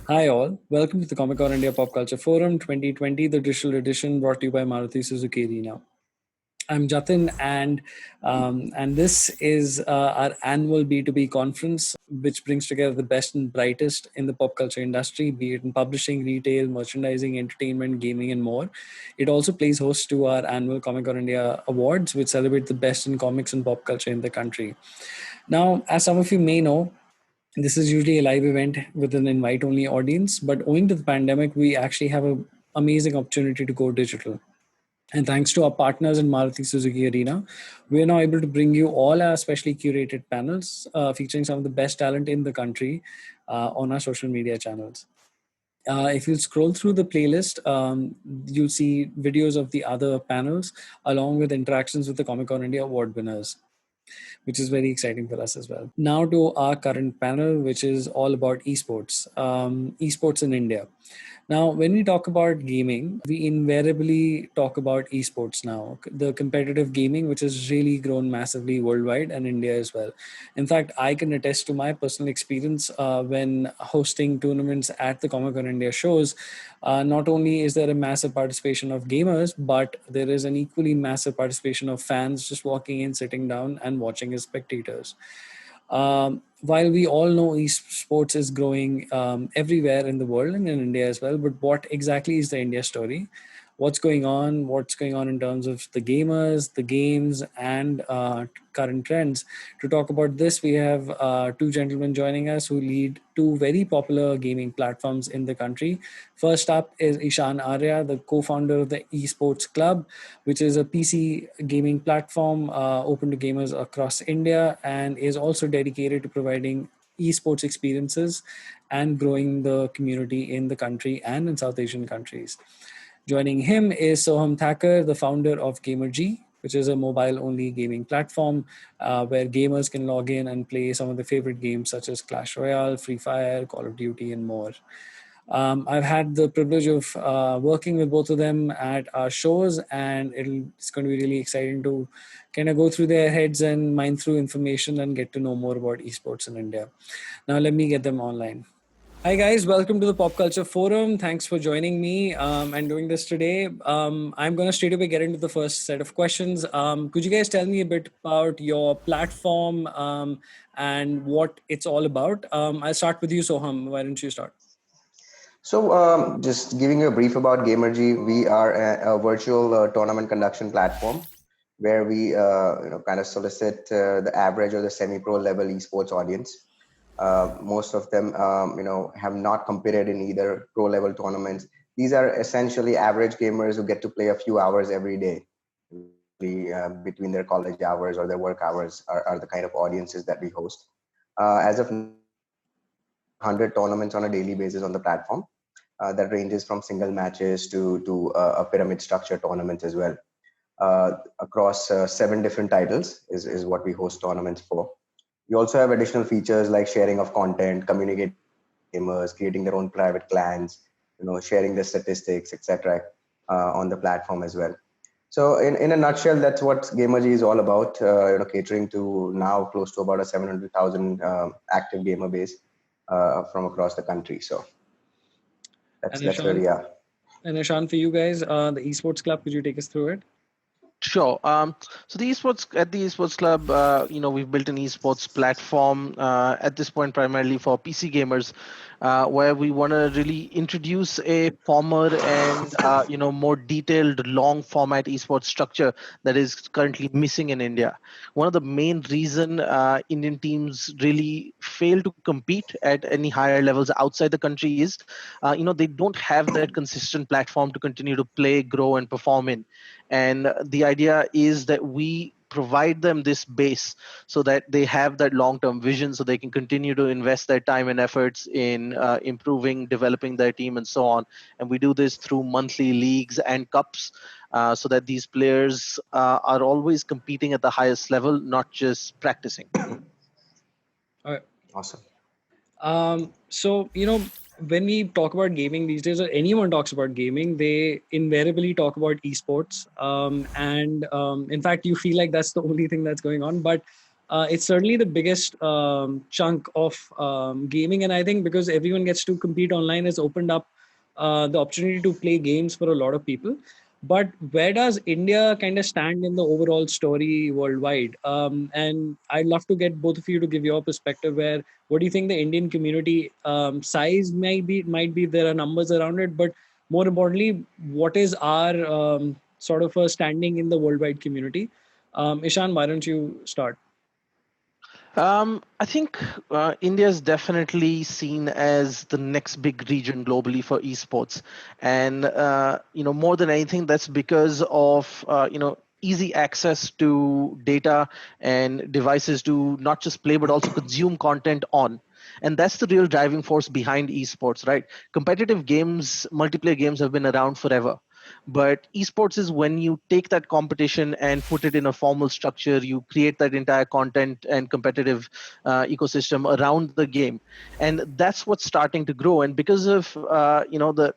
Hi all, welcome to the Comic Con India Pop Culture Forum 2020, the digital edition brought to you by Maruti Suzuki Arena. I'm Jatin, and this is our annual B2B conference, which brings together the best and brightest in the pop culture industry, be it in publishing, retail, merchandising, entertainment, gaming, and more. It also plays host to our annual Comic Con India Awards, which celebrate the best in comics and pop culture in the country. Now, as some of you may know, this is usually a live event with an invite only audience, but owing to the pandemic, we actually have an amazing opportunity to go digital. And thanks to our partners in Maruti Suzuki Arena, we are now able to bring you all our specially curated panels featuring some of the best talent in the country on our social media channels. If you scroll through the playlist, you'll see videos of the other panels along with interactions with the Comic Con India award winners, which is very exciting for us as well. Now to our current panel, which is all about esports, esports in India. Now, when we talk about gaming, we invariably talk about esports now, the competitive gaming, which has really grown massively worldwide and India as well. In fact, I can attest to my personal experience when hosting tournaments at the Comic Con India shows. Not only is there a massive participation of gamers, but there is an equally massive participation of fans just walking in, sitting down, and watching as spectators. While we all know esports is growing everywhere in the world and in India as well, but what exactly is the India story? What's going on? What's going on in terms of the gamers, the games, and current trends? To talk about this, we have two gentlemen joining us who lead two very popular gaming platforms in the country. First up is Ishaan Arya, the co-founder of the Esports Club, which is a PC gaming platform open to gamers across India and is also dedicated to providing esports experiences and growing the community in the country and in South Asian countries. Joining him is Soham Thacker, the founder of GamerJi, which is a mobile-only gaming platform where gamers can log in and play some of their favorite games such as Clash Royale, Free Fire, Call of Duty, and more. I've had the privilege of working with both of them at our shows, and it's going to be really exciting to kind of go through their heads and mine through information and get to know more about esports in India. Now, let me get them online. Hi, guys. Welcome to the Pop Culture Forum. Thanks for joining me and doing this today. I'm going to straight away get into the first set of questions. Could you guys tell me a bit about your platform and what it's all about? I'll start with you, Soham. Why don't you start? So, just giving you a brief about GamerJi, we are a virtual tournament conduction platform where we, kind of solicit the average or the semi-pro level esports audience. Most of them, have not competed in either pro level tournaments. These are essentially average gamers who get to play a few hours every day, between their college hours or their work hours are the kind of audiences that we host. As of 100 tournaments on a daily basis on the platform that ranges from single matches to a pyramid structure tournament as well. Across 7 different titles is what we host tournaments for. We also have additional features like sharing of content, communicating with gamers, creating their own private clans, sharing the statistics, etc. On the platform as well. So in a nutshell, that's what GamerJi is all about, catering to now close to about a 700,000 active gamer base from across the country. So that's where we are. And Ishaan, for you guys, the Esports Club, could you take us through it? Sure. So the Esports Club, we've built an esports platform at this point primarily for PC gamers, where we want to really introduce a former and more detailed, long format esports structure that is currently missing in India. One of the main reason Indian teams really fail to compete at any higher levels outside the country is, they don't have that consistent platform to continue to play, grow, and perform in. And the idea is that we provide them this base so that they have that long-term vision, so they can continue to invest their time and efforts in improving, developing their team, and so on. And we do this through monthly leagues and cups, so that these players are always competing at the highest level, not just practicing. All right. Awesome. So, when we talk about gaming these days, or anyone talks about gaming, they invariably talk about esports. And in fact, you feel like that's the only thing that's going on. But it's certainly the biggest chunk of gaming. And I think because everyone gets to compete online, has opened up the opportunity to play games for a lot of people. But where does India kind of stand in the overall story worldwide? And I'd love to get both of you to give your perspective. Where what do you think the Indian community size might be? There are numbers around it, but more importantly, what is our sort of a standing in the worldwide community? Ishaan, why don't you start? I think India is definitely seen as the next big region globally for esports, and more than anything, that's because of easy access to data and devices to not just play but also consume content on. And that's the real driving force behind esports, right? Competitive games, multiplayer games have been around forever, but esports is when you take that competition and put it in a formal structure. You create that entire content and competitive ecosystem around the game, and that's what's starting to grow. And because of the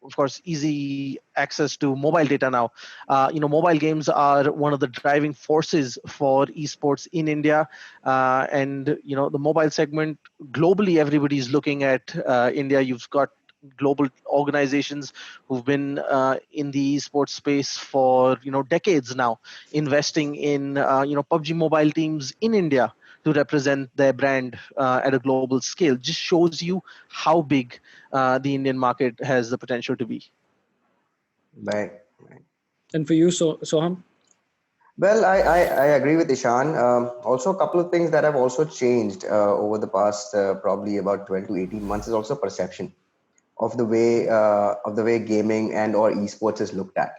of course easy access to mobile data now, mobile games are one of the driving forces for esports in India. And the mobile segment globally, everybody's looking at India. You've got global organizations who've been in the esports space for decades now, investing in PUBG mobile teams in India to represent their brand at a global scale. Just shows you how big the Indian market has the potential to be. Right. Right. And for you, Soham? Well, I agree with Ishan. Also, a couple of things that have also changed over the past probably about 12 to 18 months is also perception of the way gaming and or esports is looked at.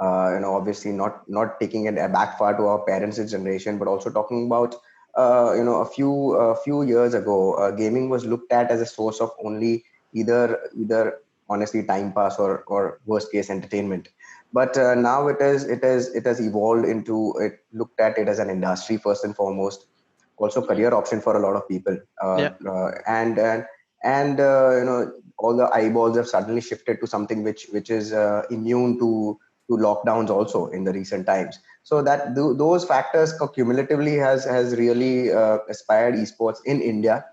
Obviously not taking it back far to our parents' generation, but also talking about a few years ago, gaming was looked at as a source of only either honestly time pass or worst case entertainment. But now it has evolved into it looked at it as an industry first and foremost, also career option for a lot of people, Yeah. and all the eyeballs have suddenly shifted to something which is immune to lockdowns also in the recent times. So that those factors cumulatively has really aspired esports in India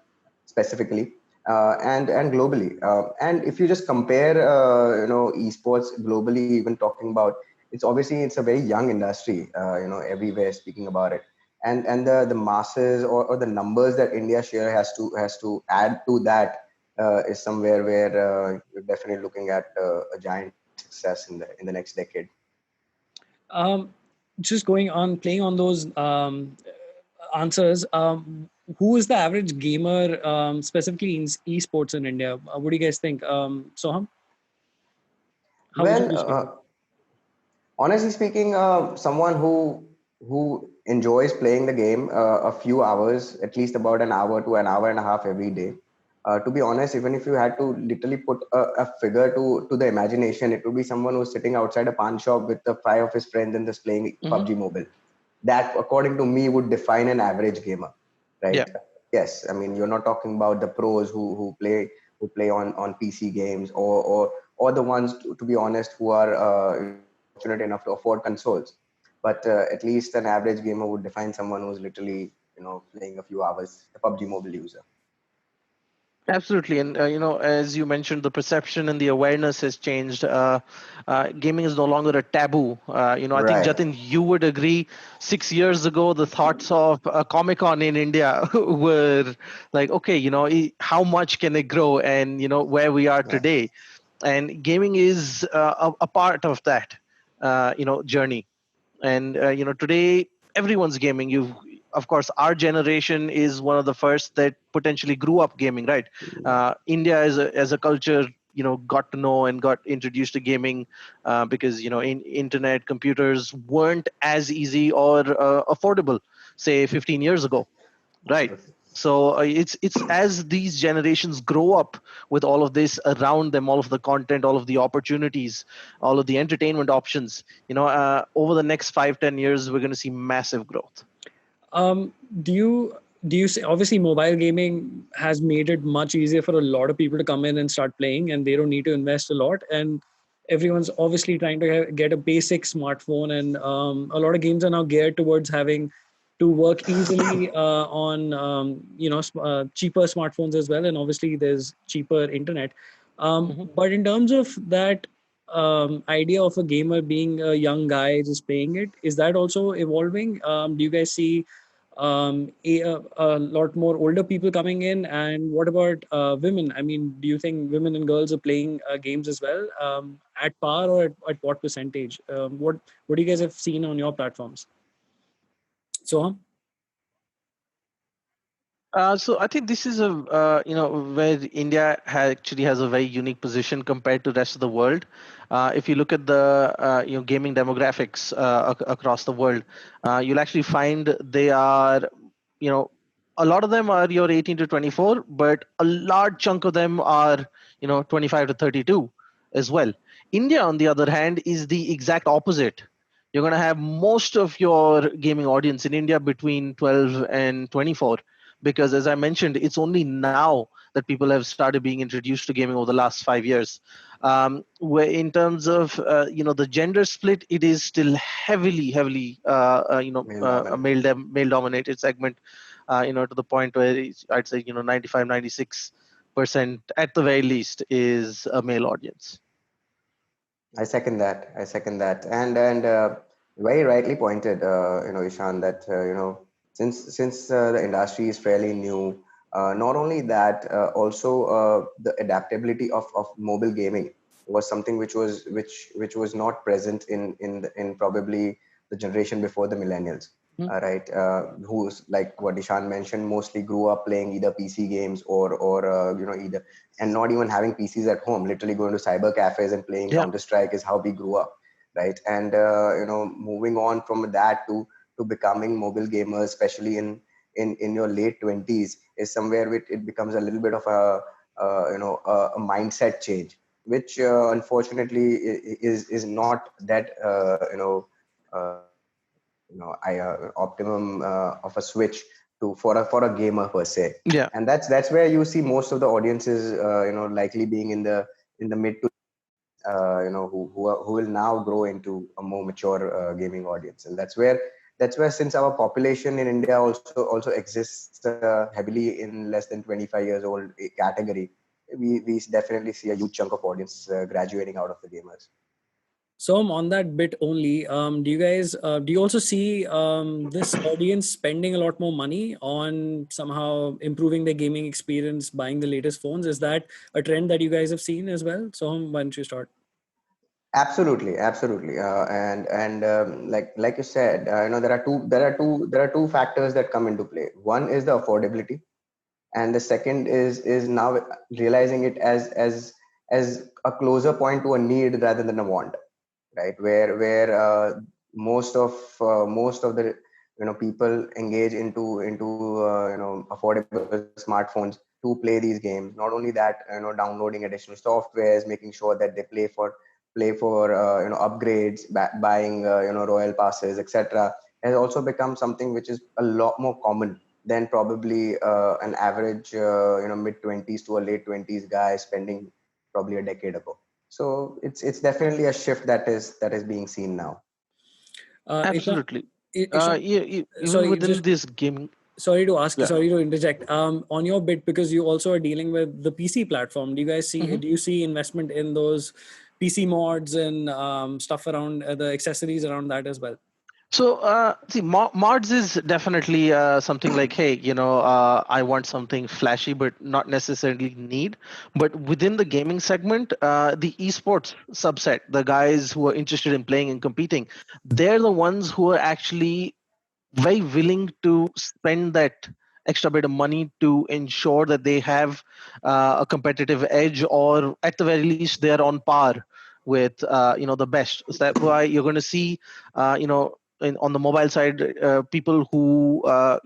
specifically, and globally. And if you just compare esports globally, even talking about, it's a very young industry, everywhere speaking about it. And the masses or the numbers that India share has to add to that is somewhere where you're definitely looking at a giant success in the next decade. Um, just going on, playing on those answers. Who is the average gamer, specifically in esports in India? What do you guys think? Soham, how would you Well, describe it? honestly speaking, someone who enjoys playing the game a few hours, at least about an hour to an hour and a half every day. To be honest, even if you had to literally put a figure to the imagination, it would be someone who's sitting outside a pawn shop with the five of his friends and just playing Hmm. PUBG Mobile. That, according to me, would define an average gamer, Yeah. right? Yes, I mean, you're not talking about the pros who play on PC games, or the ones, to be honest, who are fortunate enough to afford consoles. But at least an average gamer would define someone who's literally playing a few hours, the PUBG Mobile user. Absolutely, and as you mentioned, the perception and the awareness has changed. Gaming is no longer a taboo. I think Right. Jatin, you would agree. 6 years ago, the thoughts of a Comic Con in India were like, okay, how much can it grow, and where we are Right. today, and gaming is a part of that, journey. And today everyone's gaming. You Of course, our generation is one of the first that potentially grew up gaming, right? India as a culture got to know and got introduced to gaming because in internet computers weren't as easy or affordable, say 15 years ago, right? Absolutely. So it's as these generations grow up with all of this around them, all of the content, all of the opportunities, all of the entertainment options, over the next 5-10 years we're going to see massive growth. Um, do you do you say, obviously mobile gaming has made it much easier for a lot of people to come in and start playing, and they don't need to invest a lot, and everyone's obviously trying to get a basic smartphone, and a lot of games are now geared towards having to work easily on cheaper smartphones as well, and obviously there's cheaper internet. But in terms of that idea of a gamer being a young guy just playing it, is that also evolving? Do you guys see a lot more older people coming in? And what about women? I mean, do you think women and girls are playing games as well, at par, or at what percentage? What do you guys have seen on your platforms? Soham? So I think this is a where India actually has a very unique position compared to the rest of the world. If you look at the gaming demographics across the world, you'll actually find they are a lot of them are your 18 to 24, but a large chunk of them are 25 to 32 as well. India, on the other hand, is the exact opposite. You're going to have most of your gaming audience in India between 12 and 24, because as I mentioned, it's only now that people have started being introduced to gaming over the last 5 years. Where in terms of the gender split, it is still heavily a male dominated segment. To the point where I'd say 95, 96% at the very least is a male audience. I second that. And very rightly pointed, Ishaan, that since the industry is fairly new, not only that, also the adaptability of mobile gaming was something which was not present in probably the generation before the millennials. Right, who's like what Ishaan mentioned, mostly grew up playing either PC games or either, and not even having PCs at home, literally going to cyber cafes and playing Counter-Strike is how we grew up, right? And moving on from that to becoming mobile gamers, especially in your late 20s, is somewhere which it becomes a little bit of a mindset change, which unfortunately is not that optimum of a switch to for a gamer per se. Yeah. And that's where you see most of the audiences likely being in the mid to who will now grow into a more mature gaming audience. And that's where since our population in India also exists heavily in less than 25 years old category, we definitely see a huge chunk of audience graduating out of the gamers. So on that bit only, do you also see this audience spending a lot more money on somehow improving their gaming experience, buying the latest phones? Is that a trend that you guys have seen as well? So why don't you start? Absolutely, and like you said, there are two factors that come into play. One is the affordability, and the second is now realizing it as a closer point to a need rather than a want, right? Where most of the people engage into affordable smartphones to play these games. Not only that, downloading additional softwares, making sure that they play for upgrades, buying royal passes, etc., has also become something which is a lot more common than probably an average mid 20s to a late 20s guy spending probably a decade ago. So it's definitely a shift that is being seen now. Absolutely. Ishaan, Even within this gaming. Sorry to interject. On your bit, because you also are dealing with the PC platform, do you see investment in those PC mods and stuff around the accessories around that as well? So, see, mods is definitely something like, hey, I want something flashy, but not necessarily need. But within the gaming segment, the esports subset, the guys who are interested in playing and competing, they're the ones who are actually very willing to spend that extra bit of money to ensure that they have a competitive edge, or at the very least they are on par with the best. So that's why you're going to see on the mobile side, people who are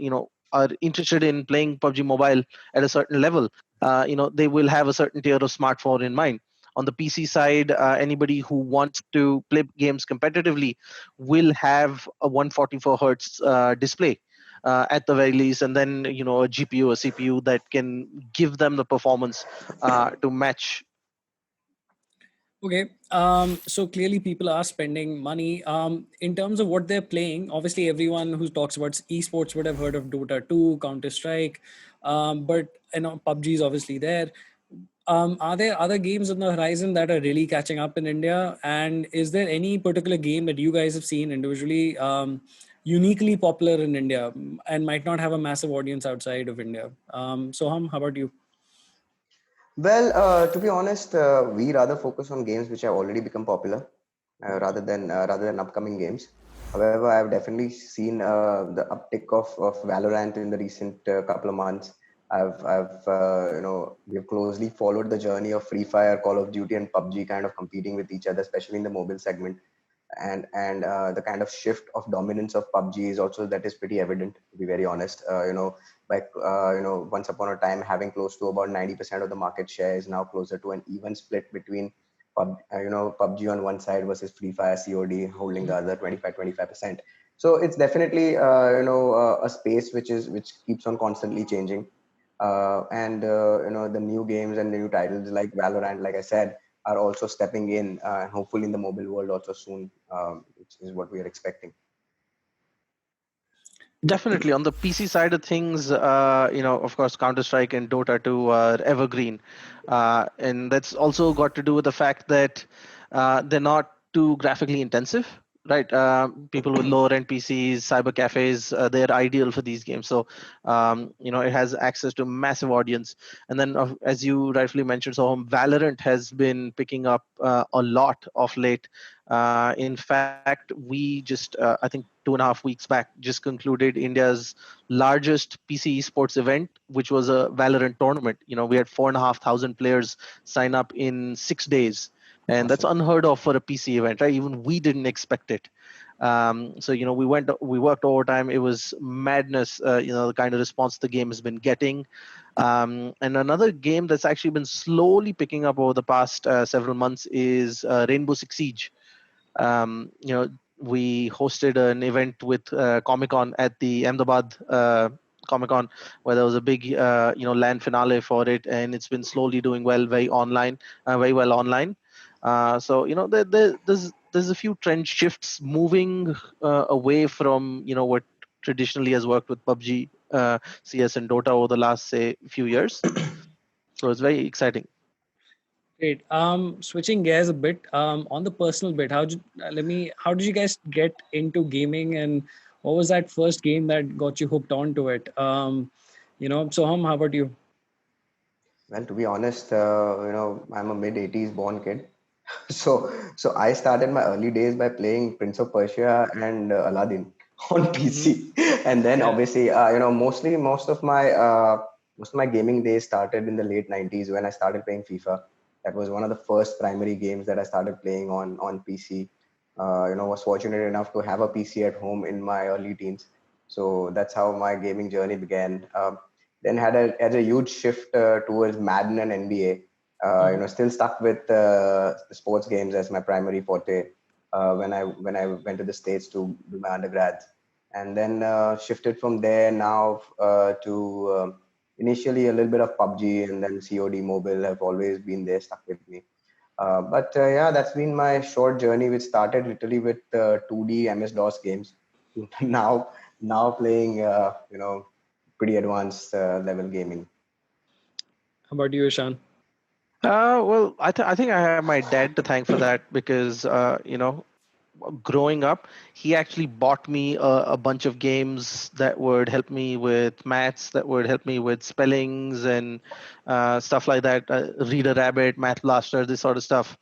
interested in playing PUBG Mobile at a certain level, they will have a certain tier of smartphone in mind. On the PC side, anybody who wants to play games competitively will have a 144 hertz display at the very least, and then a GPU, a CPU that can give them the performance to match. Okay. So clearly people are spending money. In terms of what they're playing, obviously everyone who talks about esports would have heard of Dota 2, Counter-Strike, but PUBG is obviously there. Are there other games on the horizon that are really catching up in India? And is there any particular game that you guys have seen individually uniquely popular in India and might not have a massive audience outside of India? Soham, how about you? Well, to be honest, we rather focus on games which have already become popular rather than upcoming games. However, I've definitely seen the uptick of Valorant in the recent couple of months. We've closely followed the journey of Free Fire, Call of Duty, and PUBG kind of competing with each other, especially in the mobile segment. And the kind of shift of dominance of PUBG is also that is pretty evident, to be very honest. Once upon a time, having close to about 90% of the market share is now closer to an even split between PUBG on one side versus Free Fire COD holding the other 25%. So it's definitely a space which keeps on constantly changing. The new games and the new titles like Valorant, like I said, are also stepping in, hopefully in the mobile world also soon, which is what we are expecting. Definitely on the PC side of things, of course, Counter-Strike and Dota 2 are evergreen, and that's also got to do with the fact that they're not too graphically intensive, right? People with lower-end PCs, cyber cafes, they're ideal for these games. So, it has access to a massive audience. And then, as you rightfully mentioned, so Valorant has been picking up a lot of late. In fact, we just, I think 2.5 weeks back, just concluded India's largest PC esports event, which was a Valorant tournament. We had 4,500 players sign up in 6 days. And that's unheard of for a PC event, right? Even we didn't expect it. We worked overtime. It was madness, the kind of response the game has been getting. And another game that's actually been slowly picking up over the past several months is Rainbow Six Siege. We hosted an event with Comic-Con at the Ahmedabad Comic-Con, where there was a big, LAN finale for it, and it's been slowly doing well, very well online. There's a few trend shifts moving away from what traditionally has worked with PUBG, CS, and Dota over the last few years. So it's very exciting. Great. Switching gears a bit, on the personal bit, how did you guys get into gaming, and what was that first game that got you hooked onto it? Soham, how about you? Well, to be honest, I'm a mid-80s born kid. So I started my early days by playing Prince of Persia and Aladdin on PC, and then obviously, most of my gaming days started in the late 90s when I started playing FIFA. That was one of the first primary games that I started playing on PC. Was fortunate enough to have a PC at home in my early teens, so that's how my gaming journey began. Then had a huge shift towards Madden and NBA. Still stuck with the sports games as my primary forte when I went to the States to do my undergrad, and then shifted from there now to initially a little bit of PUBG, and then COD mobile have always been there, stuck with me. But that's been my short journey, which started literally with 2D MS-DOS games. now playing pretty advanced level gaming. How about you, Ishaan? Well, I think I have my dad to thank for that because, growing up, he actually bought me a bunch of games that would help me with maths, that would help me with spellings and stuff like that. Reader Rabbit, Math Blaster, this sort of stuff.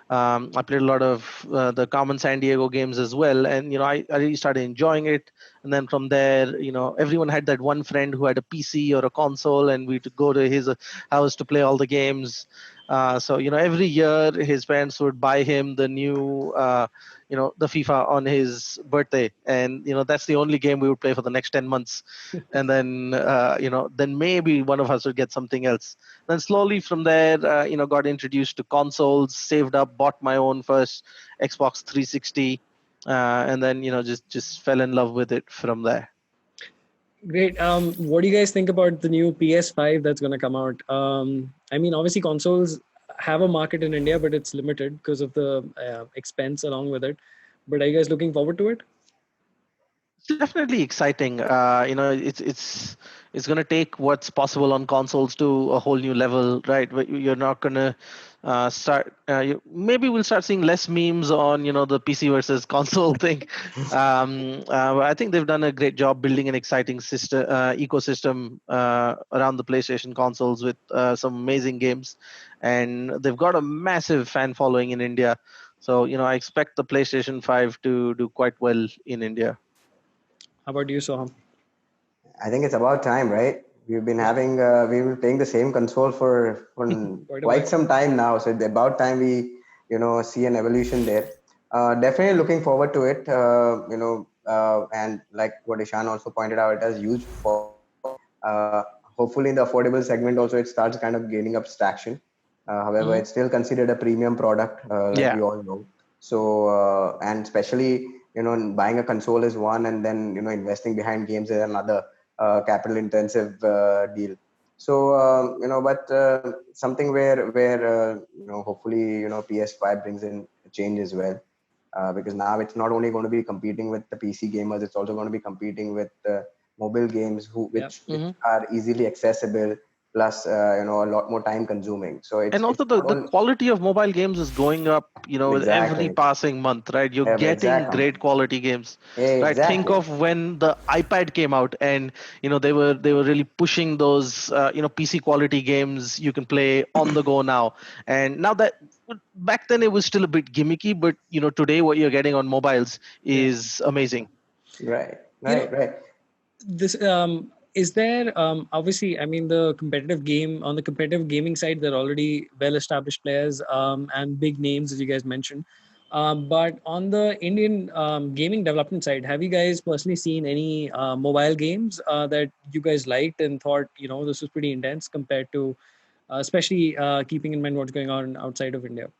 I played a lot of the Common San Diego games as well, and I really started enjoying it. And then from there, everyone had that one friend who had a PC or a console, and we'd go to his house to play all the games. Every year his parents would buy him the new the FIFA on his birthday, and that's the only game we would play for the next 10 months. And then then maybe one of us would get something else. Then slowly from there, got introduced to consoles, saved up, bought my own first Xbox 360, and then just fell in love with it from there. Great. What do you guys think about the new PS5 that's going to come out? I mean, obviously consoles have a market in India, but it's limited because of the expense along with it. But are you guys looking forward to it? It's definitely exciting. It's going to take what's possible on consoles to a whole new level, right? But you're not going to start. Maybe we'll start seeing less memes on the PC versus console thing. I think they've done a great job building an exciting system ecosystem around the PlayStation consoles with some amazing games, and they've got a massive fan following in India. So I expect the PlayStation 5 to do quite well in India. How about you, Soham? I think it's about time, right? We've been we've been playing the same console for Quite a quite while. some time now. So it's about time we, see an evolution there. Definitely looking forward to it. And like what Ishaan also pointed out, it has huge following. Hopefully in the affordable segment also it starts kind of gaining up traction. However, it's still considered a premium product, like Yeah. we all know. So and especially buying a console is one, and then investing behind games is another capital intensive deal. So but something where hopefully PS5 brings in a change as well, because now it's not only going to be competing with the PC gamers, it's also going to be competing with mobile games which are easily accessible, plus a lot more time consuming. So And it's also not the all quality of mobile games is going up, with every exactly. passing month, right? You're getting Exactly. great quality games, right? Think Exactly. of when the iPad came out, and they were really pushing those PC quality games you can play on the go now. And now that back then it was still a bit gimmicky, but today what you're getting on mobiles Yeah. is amazing. Right. You know, Right. this is there obviously, I mean, the competitive game on the competitive gaming side, there are already well established players and big names, as you guys mentioned. But on the Indian gaming development side, have you guys personally seen any mobile games that you guys liked and thought this was pretty intense compared to especially keeping in mind what's going on outside of India?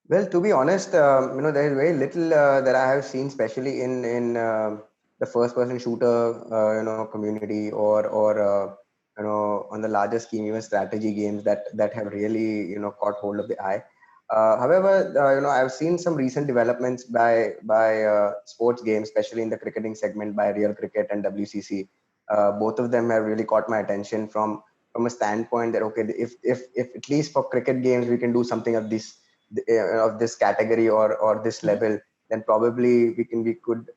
Well, to be honest, there is very little that I have seen, especially in the first-person shooter, community, or on the larger scheme, even strategy games that have really caught hold of the eye. However, I've seen some recent developments by sports games, especially in the cricketing segment by Real Cricket and WCC. Both of them have really caught my attention from a standpoint that okay, if at least for cricket games we can do something of this category or this level, then probably we could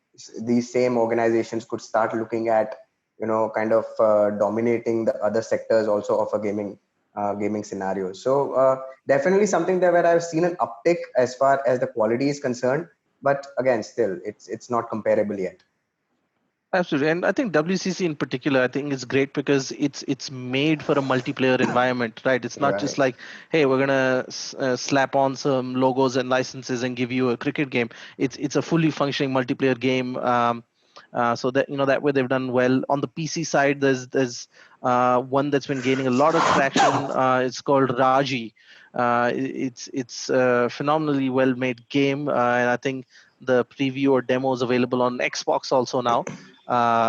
these same organizations could start looking at kind of dominating the other sectors also of a gaming scenario. So definitely something there where I've seen an uptick as far as the quality is concerned, but again still it's not comparable yet. Absolutely, and I think WCC in particular, I think is great because it's made for a multiplayer environment, right? It's not just Right. like, hey, we're gonna slap on some logos and licenses and give you a cricket game. It's a fully functioning multiplayer game. So that that way they've done well. On the PC side, there's one that's been gaining a lot of traction. It's called Raji. It's a phenomenally well made game, and I think the preview or demo is available on Xbox also now.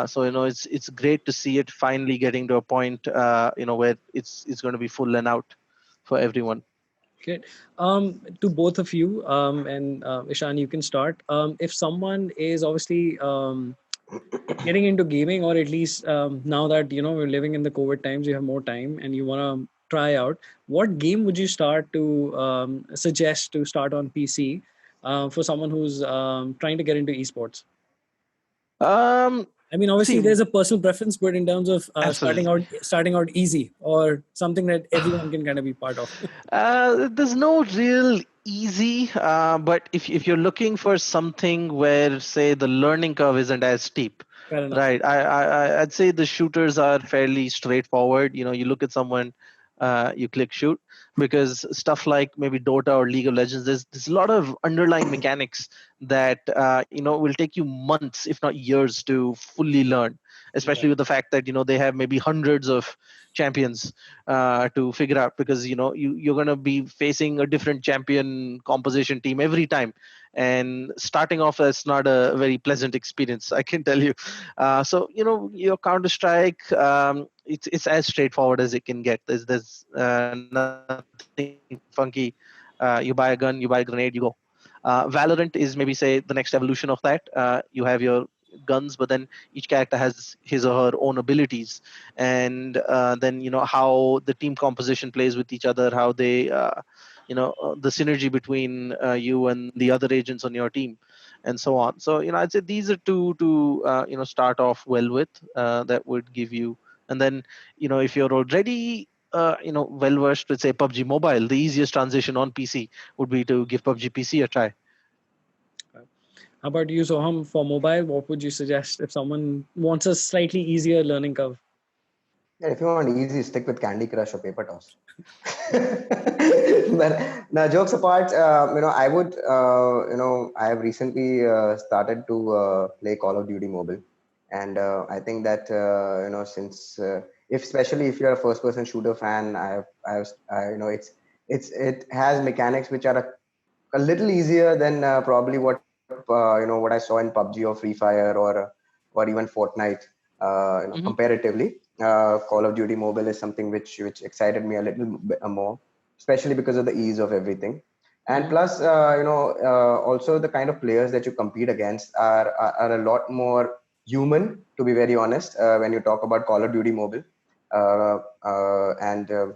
So it's great to see it finally getting to a point where it's going to be full and out for everyone. Great. To both of you, and Ishaan, you can start. If someone is obviously getting into gaming, or at least now that we're living in the COVID times, you have more time and you want to try out, what game would you start to suggest to start on PC for someone who's trying to get into esports? Um, I mean, obviously, See, there's a personal preference, but in terms of absolutely. starting out easy or something that everyone can kind of be part of. There's no real easy, but if you're looking for something where, say, the learning curve isn't as steep, Fair enough. right? I'd say the shooters are fairly straightforward. You look at someone, you click shoot, because stuff like maybe Dota or League of Legends, there's a lot of underlying mechanics that will take you months, if not years, to fully learn. especially with the fact that they have maybe hundreds of champions to figure out, because you're going to be facing a different champion composition team every time, and starting off that's not a very pleasant experience, I can tell you. So your Counter Strike, it's as straightforward as it can get. There's nothing funky. You buy a gun, you buy a grenade, you go. Valorant is maybe say the next evolution of that. You have your guns, but then each character has his or her own abilities, and then how the team composition plays with each other, how they the synergy between you and the other agents on your team, and so on. So I'd say these are two to start off well with, that would give you. And then if you're already well versed with say PUBG Mobile, the easiest transition on PC would be to give PUBG PC a try. How about you, Soham? For mobile, what would you suggest if someone wants a slightly easier learning curve? Yeah, if you want easy, stick with Candy Crush or Paper Toss. But now, jokes apart, I would, I have recently started to play Call of Duty Mobile, and I think that since if especially if you're a first-person shooter fan, it has mechanics which are a little easier than probably what I saw in PUBG or Free Fire or even Fortnite. Mhm. Comparatively, Call of Duty Mobile is something which excited me a little bit more, especially because of the ease of everything. And plus, also the kind of players that you compete against are a lot more human, to be very honest. When you talk about Call of Duty Mobile, uh, uh, and uh,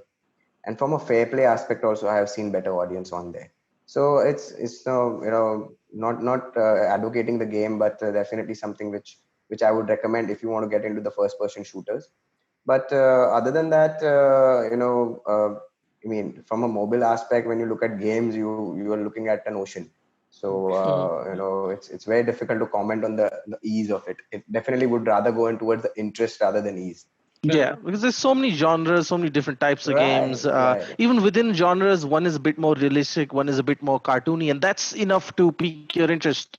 and from a fair play aspect also, I have seen better audience on there. So it's not advocating the game, but definitely something which I would recommend if you want to get into the first person shooters. But other than that, I mean, from a mobile aspect, when you look at games, you are looking at an ocean. So it's very difficult to comment on the ease of it. It definitely would rather go in towards the interest rather than ease. Yeah, because there's so many genres, so many different types of games. Right, right. Even within genres, one is a bit more realistic, one is a bit more cartoony, and that's enough to pique your interest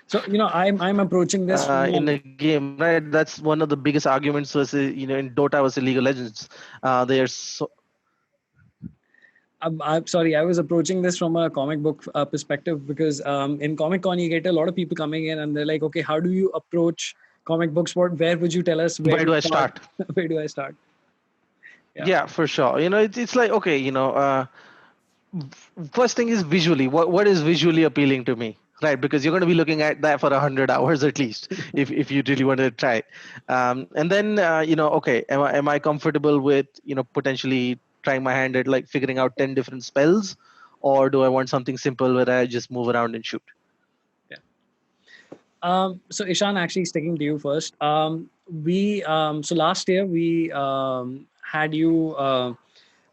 So I'm approaching this from in a game, right? That's one of the biggest arguments versus in Dota versus League of Legends. They are so. I'm sorry, I was approaching this from a comic book perspective because in Comic Con you get a lot of people coming in and they're like, okay, how do you approach comic books? Where would you tell us where Where to do I start? start? Where do I start? Yeah. Yeah, for sure. It's like, okay, first thing is visually. What is visually appealing to me, right? Because you're going to be looking at that for 100 hours at least, if you really want to try. And then okay, am I comfortable with potentially trying my hand at like figuring out 10 different spells, or do I want something simple where I just move around and shoot? Yeah. So Ishaan, actually sticking to you first. So last year we had you.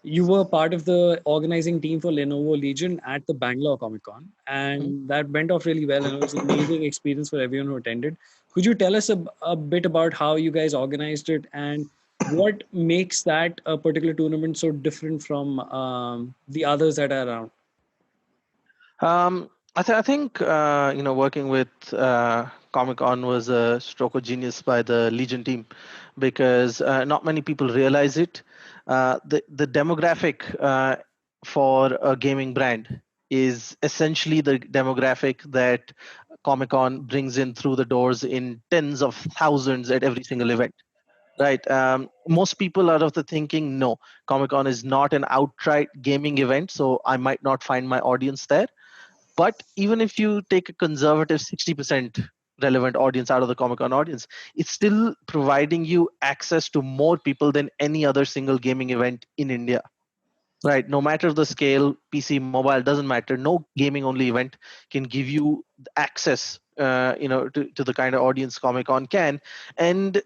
You were part of the organizing team for Lenovo Legion at the Bangalore Comic Con, Mhm. and that went off really well, and it was an amazing experience for everyone who attended. Could you tell us a bit about how you guys organized it and what makes that a particular tournament so different from the others that are around? I think working with Comic Con was a stroke of genius by the Legion team, because not many people realize it. The demographic for a gaming brand is essentially the demographic that Comic Con brings in through the doors in tens of thousands at every single event. Right. Most people are of the thinking, no, Comic Con is not an outright gaming event, so I might not find my audience there. But even if you take a conservative 60% relevant audience out of the Comic Con audience, it's still providing you access to more people than any other single gaming event in India. Right. No matter the scale, PC, mobile, doesn't matter. No gaming only event can give you access, to the kind of audience Comic Con can. And,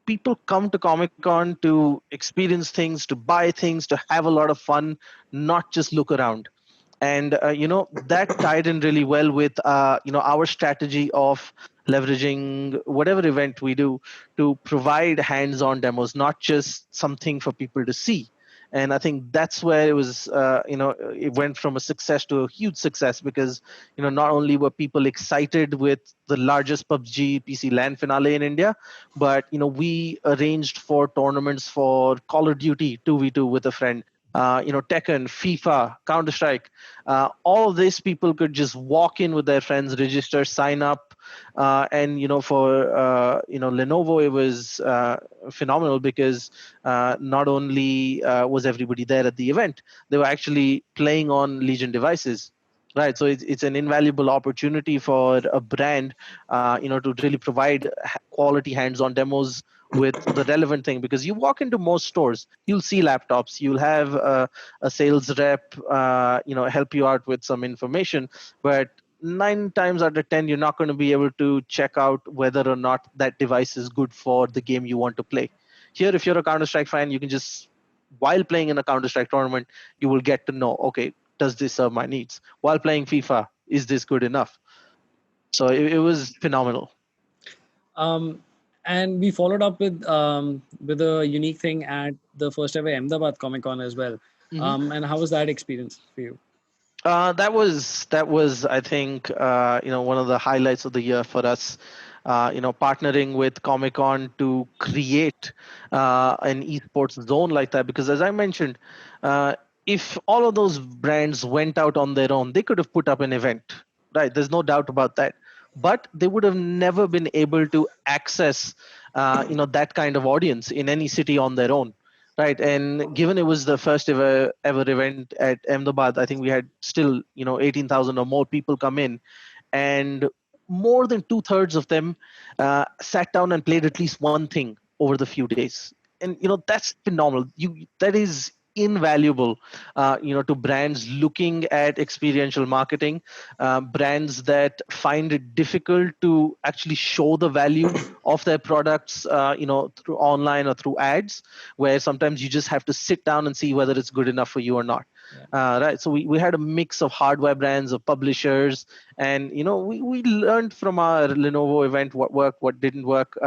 people come to Comic Con to experience things, to buy things, to have a lot of fun, not just look around. And that tied in really well with our strategy of leveraging whatever event we do to provide hands-on demos, not just something for people to see. And I think that's where it was, it went from a success to a huge success, because not only were people excited with the largest PUBG PC LAN finale in India, but we arranged for tournaments for Call of Duty 2v2 with a friend. Tekken, FIFA, Counter Strike, all of these people could just walk in with their friends, register, sign up, and for Lenovo, it was phenomenal, because not only was everybody there at the event, they were actually playing on Legion devices. Right, so it's an invaluable opportunity for a brand, to really provide quality hands-on demos with the relevant thing. Because you walk into most stores, you'll see laptops, you'll have a sales rep, help you out with some information, but 9 times out of 10, you're not going to be able to check out whether or not that device is good for the game you want to play. Here, if you're a Counter-Strike fan, you can just, while playing in a Counter-Strike tournament, you will get to know, okay, does this serve my needs? While playing FIFA, is this good enough? So it was phenomenal. And we followed up with a unique thing at the first ever Ahmedabad Comic Con as well. And how was that experience for you? That was I think one of the highlights of the year for us. Partnering with Comic Con to create an esports zone like that, because as I mentioned, if all of those brands went out on their own, they could have put up an event, right? There's no doubt about that, but they would have never been able to access that kind of audience in any city on their own. Right, and given it was the first ever event at Ahmedabad, I think we had still 18,000 or more people come in, and more than 2/3 of them sat down and played at least one thing over the few days, and that's phenomenal. That is invaluable, to brands looking at experiential marketing, brands that find it difficult to actually show the value of their products, through online or through ads, where sometimes you just have to sit down and see whether it's good enough for you or not. Right, so we had a mix of hardware brands, of publishers, and we learned from our Lenovo event what worked, what didn't work,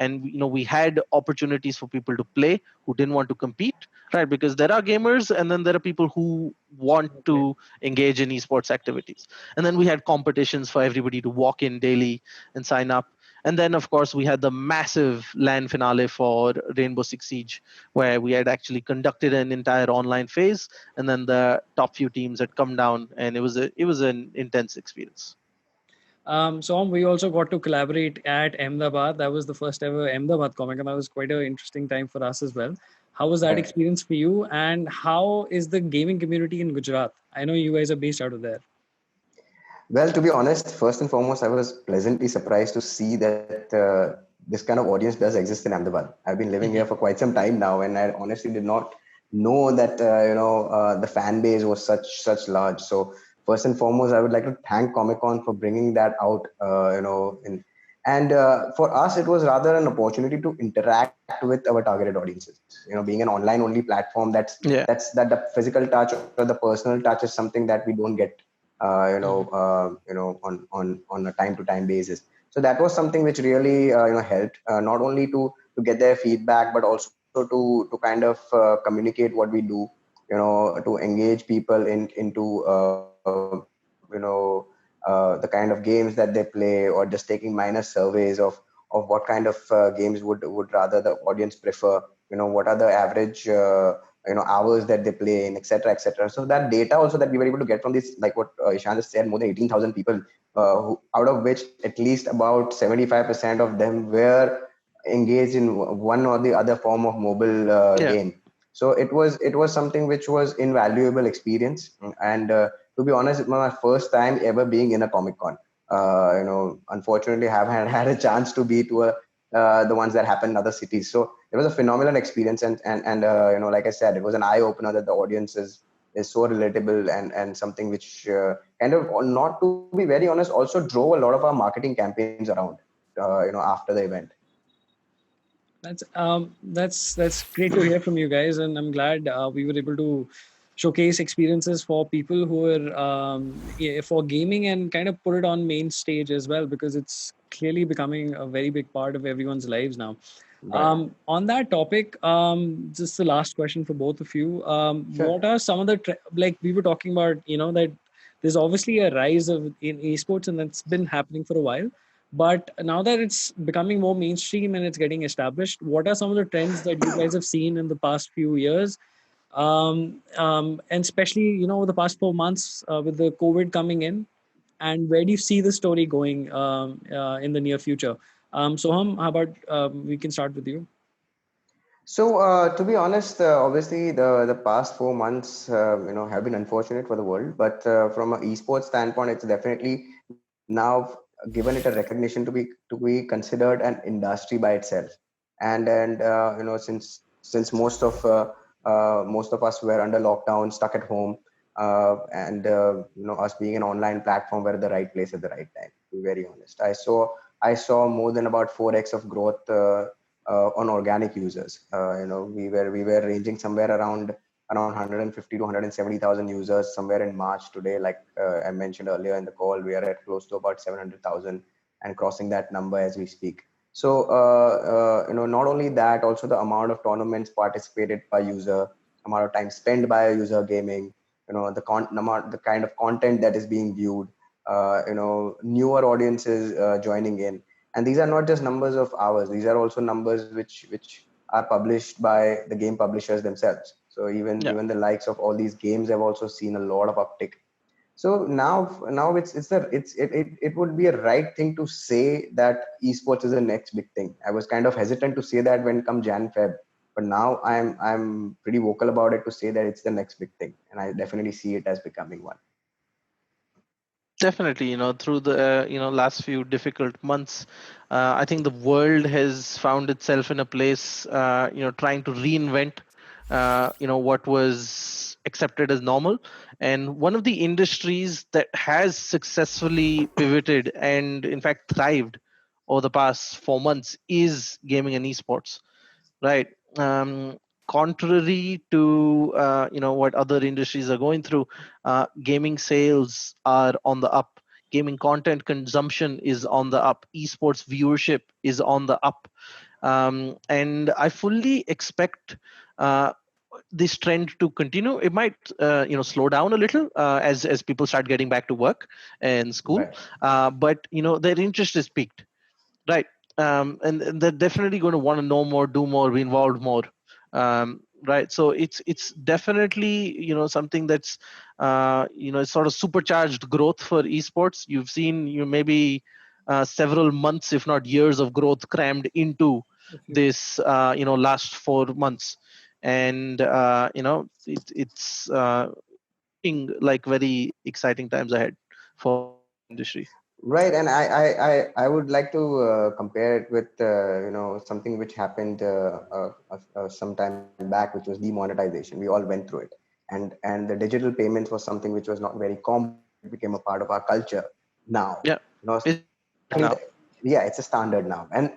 and we had opportunities for people to play who didn't want to compete, right? Because there are gamers, and then there are people who want to engage in esports activities, and then we had competitions for everybody to walk in daily and sign up. And then, of course, we had the massive LAN finale for Rainbow Six Siege, where we had actually conducted an entire online phase, and then the top few teams had come down, and it was an intense experience. So we also got to collaborate at Ahmedabad. That was the first ever Ahmedabad Comic, and that was quite an interesting time for us as well. How was that experience for you, and how is the gaming community in Gujarat? I know you guys are based out of there. Well, to be honest, first and foremost, I was pleasantly surprised to see that this kind of audience does exist in Ahmedabad. I've been living here for quite some time now, and I honestly did not know that the fan base was such large. So first and foremost, I would like to thank Comic Con for bringing that out. And for us, it was rather an opportunity to interact with our targeted audiences. Being an online only platform, that the physical touch or the personal touch is something that we don't get on a time to time basis. So that was something which really helped, not only to get their feedback, but also to kind of communicate what we do, to engage people into the kind of games that they play, or just taking minor surveys of what kind of games would rather the audience prefer, what are the average hours that they play in, etc. So that data also that we were able to get from this, like what Ishaan just said, more than 18,000 people, out of which at least about 75% of them were engaged in one or the other form of mobile game. So it was something which was invaluable experience. And to be honest, it was my first time ever being in a Comic Con. Unfortunately, haven't had a chance to be to the ones that happen in other cities. So it was a phenomenal experience, and like I said, it was an eye opener that the audience is so relatable, and something which kind of, not to be very honest, also drove a lot of our marketing campaigns around after the event. That's great to hear from you guys, and I'm glad we were able to showcase experiences for people who are for gaming, and kind of put it on main stage as well, because it's clearly becoming a very big part of everyone's lives now. Right. On that topic, just the last question for both of you. Sure. What are some of the like we were talking about? That there's obviously a rise of in esports, and that's been happening for a while. But now that it's becoming more mainstream and it's getting established, what are some of the trends that you guys have seen in the past few years? And especially, over the past 4 months with the COVID coming in, and where do you see the story going in the near future? Soham, how about we can start with you? So, to be honest, obviously the past 4 months, have been unfortunate for the world. But from an esports standpoint, it's definitely now given it a recognition to be considered an industry by itself. And since most of us were under lockdown, stuck at home, and us being an online platform, were at the right place at the right time. To be very honest, I saw more than about 4x of growth. On organic users. We were ranging somewhere around 150 to 170,000 users somewhere in March. Today, like I mentioned earlier in the call, we are at close to about 700,000 and crossing that number as we speak. So not only that, also the amount of tournaments participated by user, amount of time spent by a user gaming, the kind of content that is being viewed, newer audiences joining in. And these are not just numbers of ours, these are also numbers which are published by the game publishers themselves. So even Yeah. even the likes of all these games have also seen a lot of uptick. So now it would be a right thing to say that esports is the next big thing. I was kind of hesitant to say that when come Jan Feb, but now I'm pretty vocal about it to say that it's the next big thing, and I definitely see it as becoming one. Definitely, through the last few difficult months, I think the world has found itself in a place, trying to reinvent, what was accepted as normal. And one of the industries that has successfully pivoted and, in fact, thrived over the past 4 months is gaming and esports, right? um, Contrary to what other industries are going through, gaming sales are on the up, gaming content consumption is on the up, esports viewership is on the up. And I fully expect this trend to continue. It might slow down a little as people start getting back to work and school, Right. but their interest is peaked, right? And they're definitely going to want to know more, do more, be involved more. Right, so it's definitely something that's it's sort of supercharged growth for esports. You've seen maybe several months, if not years, of growth crammed into this last 4 months. And it's looking like very exciting times ahead for the industry. Right, and I would like to compare it with something which happened some time back, which was demonetization. We all went through it, and the digital payments was something which was not very common, but it became a part of our culture now. Yeah, it's I think now. that, yeah, it's a standard now, and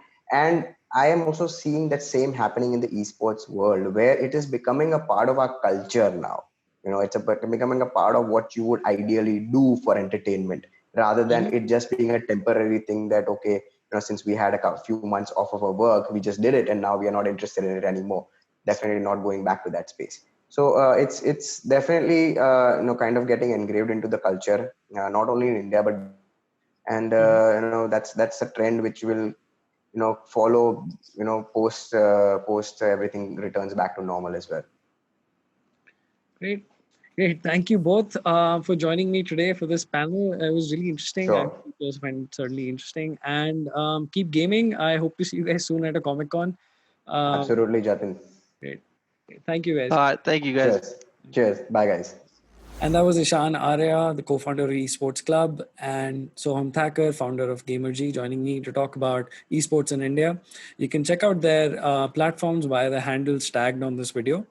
I am also seeing that same happening in the esports world, where it is becoming a part of our culture now. Becoming a part of what you would ideally do for entertainment, rather than Mhm. it just being a temporary thing that, okay, since we had a few months off of our work, we just did it, and now we are not interested in it anymore. Definitely not going back to that space. So it's definitely kind of getting engraved into the culture, not only in India but beyond. And Mhm. that's a trend which will follow post everything returns back to normal as well. Great. Great. Thank you both for joining me today for this panel. It was really interesting. I Sure. think it was certainly interesting. And keep gaming. I hope to see you guys soon at a Comic Con. Um, Absolutely, Jatin. great. Thank you, guys. All right, thank you guys. Cheers. Cheers. Bye, guys. And that was Ishaan, Arya, the co-founder of Esports Club, and Soham Thacker, founder of GamerJi, joining me to talk about esports in India. You can check out their platforms via the handles tagged on this video.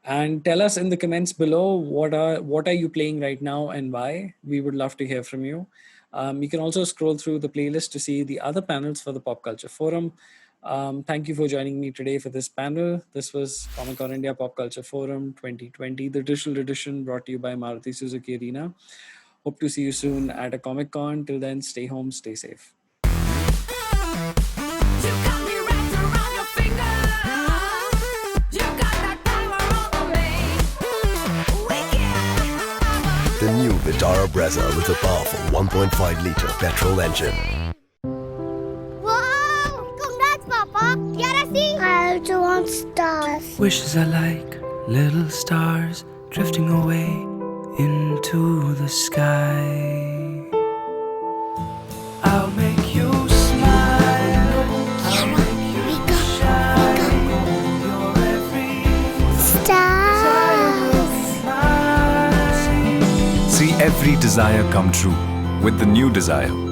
And tell us in the comments below what are you playing right now and why. We would love to hear from you. You can also scroll through the playlist to see the other panels for the Pop Culture Forum. Thank you for joining me today for this panel. This was Comic Con India Pop Culture Forum 2020, the digital edition brought to you by Maruti Suzuki Arena. Hope to see you soon at a Comic Con. Till then, stay home, stay safe. You got me wrapped around your finger. Brezza with a powerful 1.5-litre petrol engine. Wow! Congrats, Papa! Yara, see? I also want stars. Wishes are like little stars drifting away into the sky. I'll make you smile. I'll make you shine. You're every Stars. desire. See every desire come true with the new Desire.